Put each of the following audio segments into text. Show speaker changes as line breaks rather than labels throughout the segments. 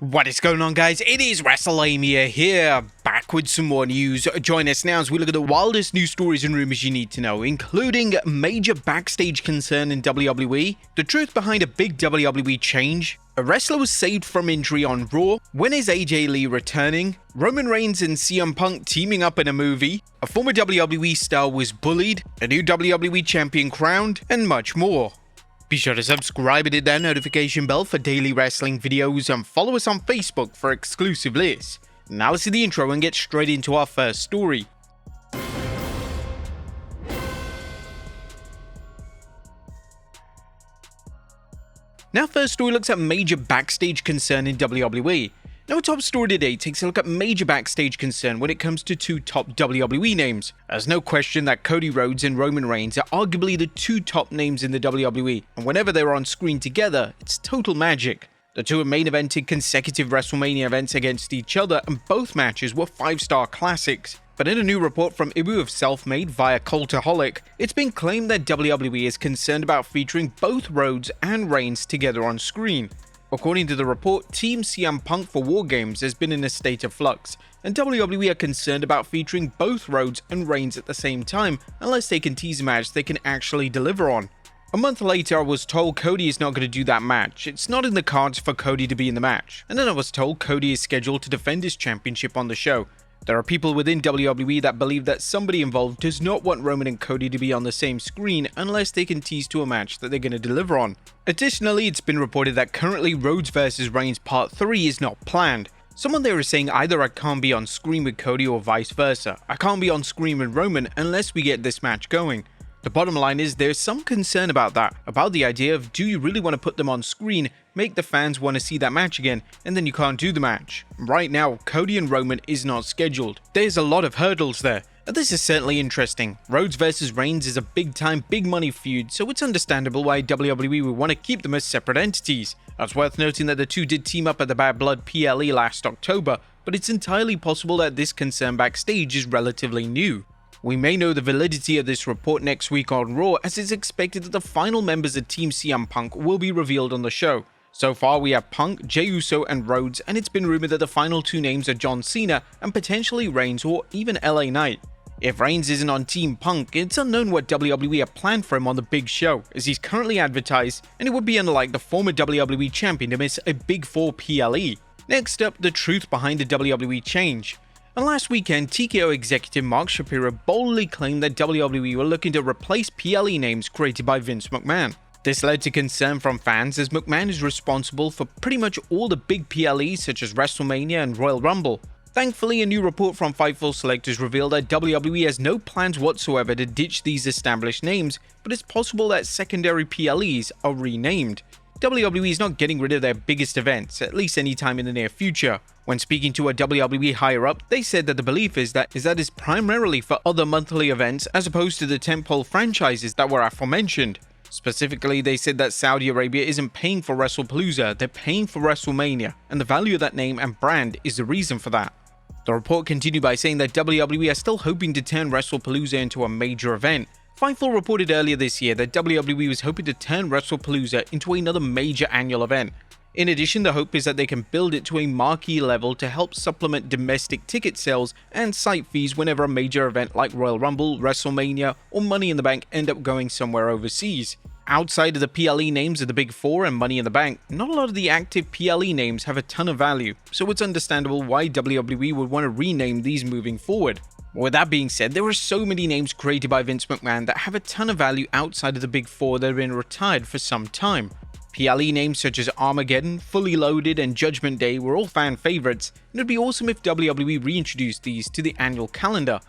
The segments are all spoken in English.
What is going on, guys? It is Wrestlelamia here, back with some more news. Join us now as we look at the wildest news stories and rumors you need to know, including major backstage concern in WWE, the truth behind a big WWE change, a wrestler was saved from injury on Raw, when is AJ Lee returning, Roman Reigns and CM Punk teaming up in a movie, a former WWE star was bullied, a new WWE champion crowned, and much more. Be sure to subscribe and hit that notification bell for daily wrestling videos and follow us on Facebook for exclusive lists. Now let's see the intro and get straight into our first story. Now first story looks at major backstage concern in WWE. Now our top story today takes a look at major backstage concern when it comes to two top WWE names. There's no question that Cody Rhodes and Roman Reigns are arguably the two top names in the WWE, and whenever they're on screen together, it's total magic. The two have main evented consecutive WrestleMania events against each other, and both matches were 5-star classics. But in a new report from Ibu of Self-Made via Cultaholic, it's been claimed that WWE is concerned about featuring both Rhodes and Reigns together on screen. According to the report, Team CM Punk for War Games has been in a state of flux, and WWE are concerned about featuring both Rhodes and Reigns at the same time unless they can tease a match they can actually deliver on. A month later, I was told Cody is not going to do that match. It's not in the cards for Cody to be in the match. And then I was told Cody is scheduled to defend his championship on the show. There are people within WWE that believe that somebody involved does not want Roman and Cody to be on the same screen unless they can tease to a match that they're going to deliver on. Additionally, it's been reported that currently Rhodes vs Reigns Part 3 is not planned. Someone there is saying either I can't be on screen with Cody or vice versa. I can't be on screen with Roman unless we get this match going. The bottom line is there's some concern about that, about the idea of do you really want to put them on screen, make the fans want to see that match again, and then you can't do the match. Right now, Cody and Roman is not scheduled. There's a lot of hurdles there, and this is certainly interesting. Rhodes vs Reigns is a big time, big money feud, so it's understandable why WWE would want to keep them as separate entities. It's worth noting that the two did team up at the Bad Blood PLE last October, but it's entirely possible that this concern backstage is relatively new. We may know the validity of this report next week on Raw, as it's expected that the final members of Team CM Punk will be revealed on the show. So far we have Punk, Jey Uso and Rhodes, and it's been rumored that the final two names are John Cena and potentially Reigns or even LA Knight. If Reigns isn't on Team Punk, it's unknown what WWE have planned for him on the big show, as he's currently advertised, and it would be unlike the former WWE champion to miss a Big 4 PLE. Next up, the truth behind the WWE change. And last weekend, TKO executive Mark Shapiro boldly claimed that WWE were looking to replace PLE names created by Vince McMahon. This led to concern from fans as McMahon is responsible for pretty much all the big PLEs such as WrestleMania and Royal Rumble. Thankfully, a new report from Fightful Selectors revealed that WWE has no plans whatsoever to ditch these established names, but it's possible that secondary PLEs are renamed. WWE is not getting rid of their biggest events, at least anytime in the near future. When speaking to a WWE higher-up, they said that the belief is that is primarily for other monthly events as opposed to the tentpole franchises that were aforementioned. Specifically, they said that Saudi Arabia isn't paying for WrestlePalooza, they're paying for WrestleMania, and the value of that name and brand is the reason for that. The report continued by saying that WWE are still hoping to turn WrestlePalooza into a major event. Fightful reported earlier this year that WWE was hoping to turn WrestlePalooza into another major annual event. In addition, the hope is that they can build it to a marquee level to help supplement domestic ticket sales and site fees whenever a major event like Royal Rumble, WrestleMania, or Money in the Bank end up going somewhere overseas. Outside of the PLE names of the Big Four and Money in the Bank, not a lot of the active PLE names have a ton of value, so it's understandable why WWE would want to rename these moving forward. With that being said, there are so many names created by Vince McMahon that have a ton of value outside of the Big Four that have been retired for some time. PLE names such as Armageddon, Fully Loaded, and Judgment Day were all fan favorites, and it'd be awesome if WWE reintroduced these to the annual calendar.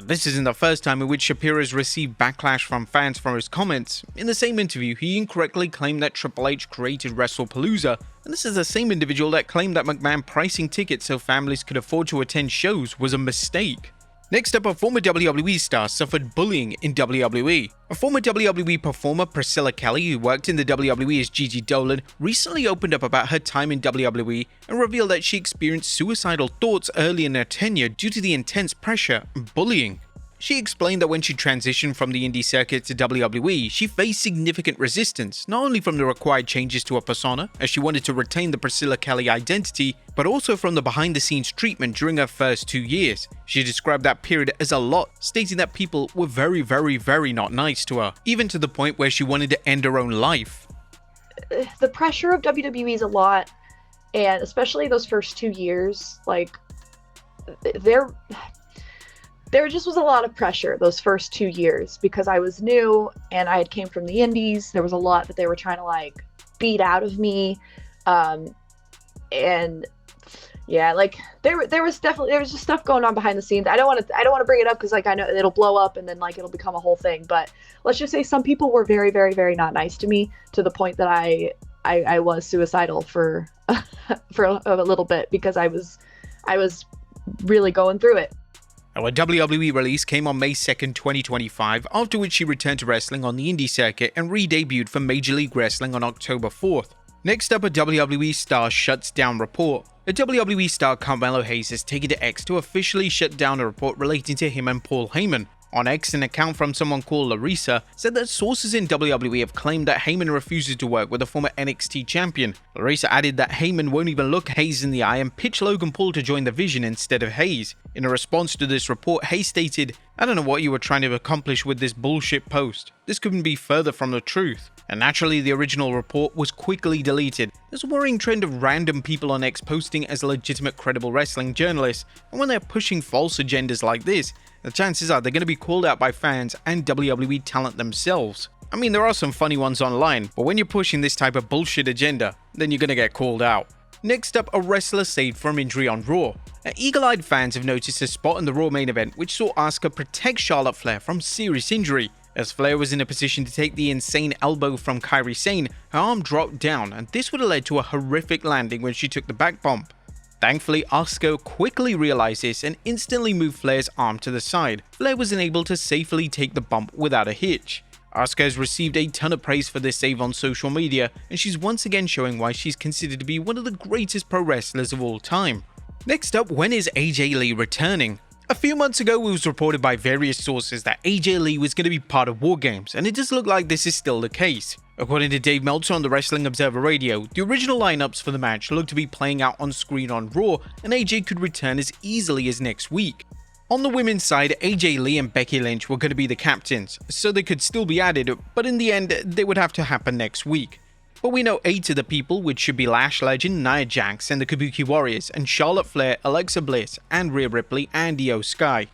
This isn't the first time in which Shapiro has received backlash from fans for his comments. In the same interview, he incorrectly claimed that Triple H created WrestlePalooza, and this is the same individual that claimed that McMahon pricing tickets so families could afford to attend shows was a mistake. Next up, a former WWE star suffered bullying in WWE. A former WWE performer, Priscilla Kelly, who worked in the WWE as Gigi Dolan, recently opened up about her time in WWE and revealed that she experienced suicidal thoughts early in her tenure due to the intense pressure and bullying. She explained that when she transitioned from the indie circuit to WWE, she faced significant resistance, not only from the required changes to her persona, as she wanted to retain the Priscilla Kelly identity, but also from the behind-the-scenes treatment during her first 2 years. She described that period as a lot, stating that people were very not nice to her, even to the point where she wanted to end her own life.
The pressure of WWE is a lot, and especially those first 2 years, like, there just was a lot of pressure those first 2 years because I was new and I had came from the indies. There was a lot that they were trying to like beat out of me. And yeah, like there was just stuff going on behind the scenes. I don't want to bring it up because like I know it'll blow up and then like it'll become a whole thing. But let's just say some people were very not nice to me to the point that I was suicidal for a little bit because I was really going through it.
Our WWE release came on May 2nd, 2025, after which she returned to wrestling on the indie circuit and re-debuted for Major League Wrestling on October 4th. Next up, a WWE star shuts down report. A WWE star Carmelo Hayes has taken to X to officially shut down a report relating to him and Paul Heyman. On X, an account from someone called Larissa said that sources in WWE have claimed that Heyman refuses to work with the former NXT champion. Larissa added that Heyman won't even look Hayes in the eye and pitched Logan Paul to join the Vision instead of Hayes. In a response to this report, Hayes stated, "I don't know what you were trying to accomplish with this bullshit post. This couldn't be further from the truth." And naturally, the original report was quickly deleted. There's a worrying trend of random people on X posting as legitimate credible wrestling journalists, and when they're pushing false agendas like this, the chances are they're going to be called out by fans and WWE talent themselves. I mean, there are some funny ones online, but when you're pushing this type of bullshit agenda, then you're going to get called out. Next up, a wrestler saved from injury on Raw. Eagle-eyed fans have noticed a spot in the Raw main event which saw Asuka protect Charlotte Flair from serious injury. As Flair was in a position to take the insane elbow from Kairi Sane, her arm dropped down, and this would have led to a horrific landing when she took the back bump. Thankfully, Asuka quickly realized this and instantly moved Flair's arm to the side. Flair was unable to safely take the bump without a hitch. Asuka has received a ton of praise for this save on social media, and she's once again showing why she's considered to be one of the greatest pro wrestlers of all time. Next up, when is AJ Lee returning? A few months ago, it was reported by various sources that AJ Lee was going to be part of War Games, and it does look like this is still the case. According to Dave Meltzer on the Wrestling Observer Radio, the original lineups for the match look to be playing out on screen on Raw, and AJ could return as easily as next week. On the women's side, AJ Lee and Becky Lynch were going to be the captains, so they could still be added, but in the end, they would have to happen next week. But we know 8 of the people, which should be Lash Legend, Nia Jax, and the Kabuki Warriors, and Charlotte Flair, Alexa Bliss, and Rhea Ripley, and Io Sky.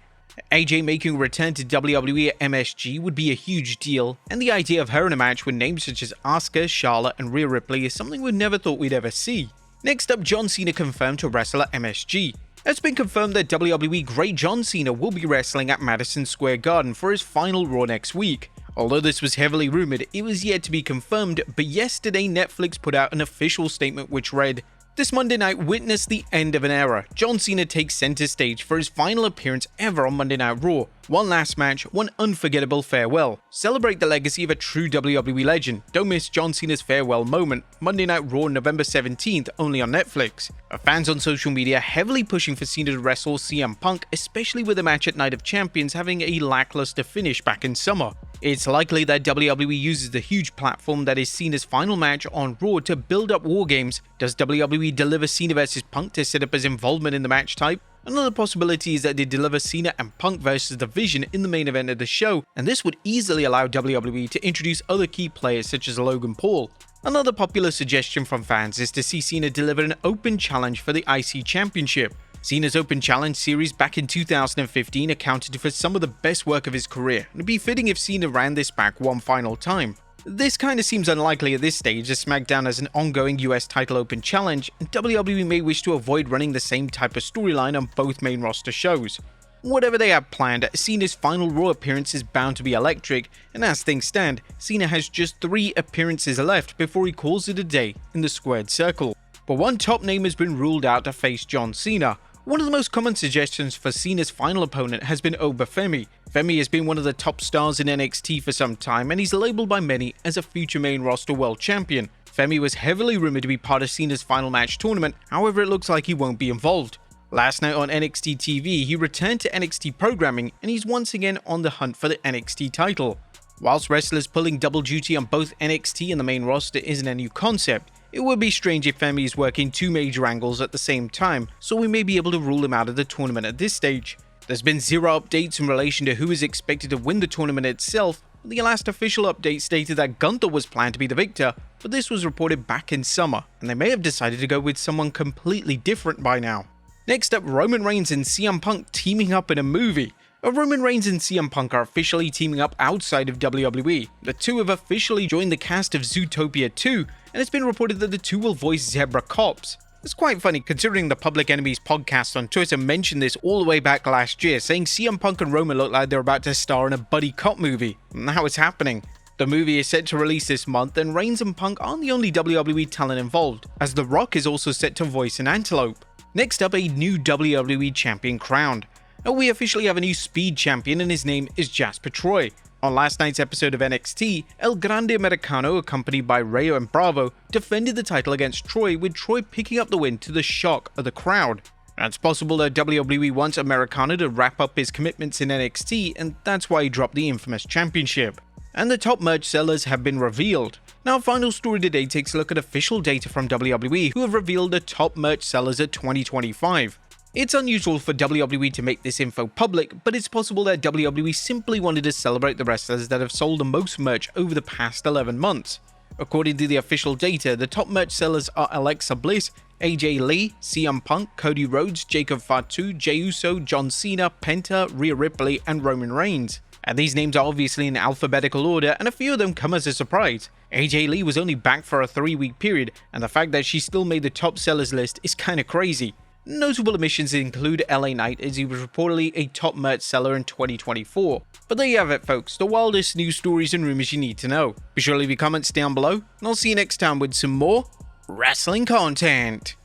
AJ making a return to WWE at MSG would be a huge deal, and the idea of her in a match with names such as Asuka, Charlotte, and Rhea Ripley is something we never thought we'd ever see. Next up, John Cena confirmed to wrestle at MSG. It's been confirmed that WWE great John Cena will be wrestling at Madison Square Garden for his final Raw next week. Although this was heavily rumored, it was yet to be confirmed, but yesterday Netflix put out an official statement which read, "This Monday night witnessed the end of an era. John Cena takes center stage for his final appearance ever on Monday Night Raw. One last match, one unforgettable farewell. Celebrate the legacy of a true WWE legend. Don't miss John Cena's farewell moment. Monday Night Raw, November 17th, only on Netflix." Fans on social media heavily pushing for Cena to wrestle CM Punk, especially with the match at Night of Champions having a lackluster finish back in summer. It's likely that WWE uses the huge platform that is Cena's final match on Raw to build up War Games. Does WWE deliver Cena vs Punk to set up his involvement in the match type? Another possibility is that they deliver Cena and Punk versus The Vision in the main event of the show, and this would easily allow WWE to introduce other key players such as Logan Paul. Another popular suggestion from fans is to see Cena deliver an open challenge for the IC Championship. Cena's Open Challenge series back in 2015 accounted for some of the best work of his career, and it'd be fitting if Cena ran this back one final time. This kinda seems unlikely at this stage, as SmackDown has an ongoing US title Open Challenge, and WWE may wish to avoid running the same type of storyline on both main roster shows. Whatever they have planned, Cena's final Raw appearance is bound to be electric, and as things stand, Cena has just 3 appearances left before he calls it a day in the squared circle. But one top name has been ruled out to face John Cena. One of the most common suggestions for Cena's final opponent has been Oba Femi. Femi has been one of the top stars in NXT for some time, and he's labeled by many as a future main roster world champion. Femi was heavily rumored to be part of Cena's final match tournament, however it looks like he won't be involved. Last night on NXT TV, he returned to NXT programming and he's once again on the hunt for the NXT title. Whilst wrestlers pulling double duty on both NXT and the main roster isn't a new concept, it would be strange if Femi is working two major angles at the same time, so we may be able to rule him out of the tournament at this stage. There's been zero updates in relation to who is expected to win the tournament itself. The last official update stated that Gunther was planned to be the victor, but this was reported back in summer, and they may have decided to go with someone completely different by now. Next up, Roman Reigns and CM Punk teaming up in a movie. Roman Reigns and CM Punk are officially teaming up outside of WWE. The two have officially joined the cast of Zootopia 2, and it's been reported that the two will voice zebra cops. It's quite funny considering the Public Enemies podcast on Twitter mentioned this all the way back last year, saying CM Punk and Roman look like they're about to star in a buddy cop movie. Now it's happening. The movie is set to release this month, and Reigns and Punk aren't the only WWE talent involved, as The Rock is also set to voice an antelope. Next up, a new WWE champion crowned. Now, we officially have a new Speed champion and his name is Jasper Troy. On last night's episode of NXT, El Grande Americano, accompanied by Rayo and Bravo, defended the title against Troy, with Troy picking up the win to the shock of the crowd. Now, it's possible that WWE wants Americano to wrap up his commitments in NXT, and that's why he dropped the infamous championship. And the top merch sellers have been revealed. Now, our final story today takes a look at official data from WWE, who have revealed the top merch sellers at 2025. It's unusual for WWE to make this info public, but it's possible that WWE simply wanted to celebrate the wrestlers that have sold the most merch over the past 11 months. According to the official data, the top merch sellers are Alexa Bliss, AJ Lee, CM Punk, Cody Rhodes, Jacob Fatu, Jey Uso, John Cena, Penta, Rhea Ripley, and Roman Reigns. And these names are obviously in alphabetical order, and a few of them come as a surprise. AJ Lee was only back for a 3-week period, and the fact that she still made the top sellers list is kinda crazy. Notable omissions include LA Knight, as he was reportedly a top merch seller in 2024. But there you have it, folks, the wildest news stories and rumors you need to know. Be sure to leave your comments down below, and I'll see you next time with some more wrestling content.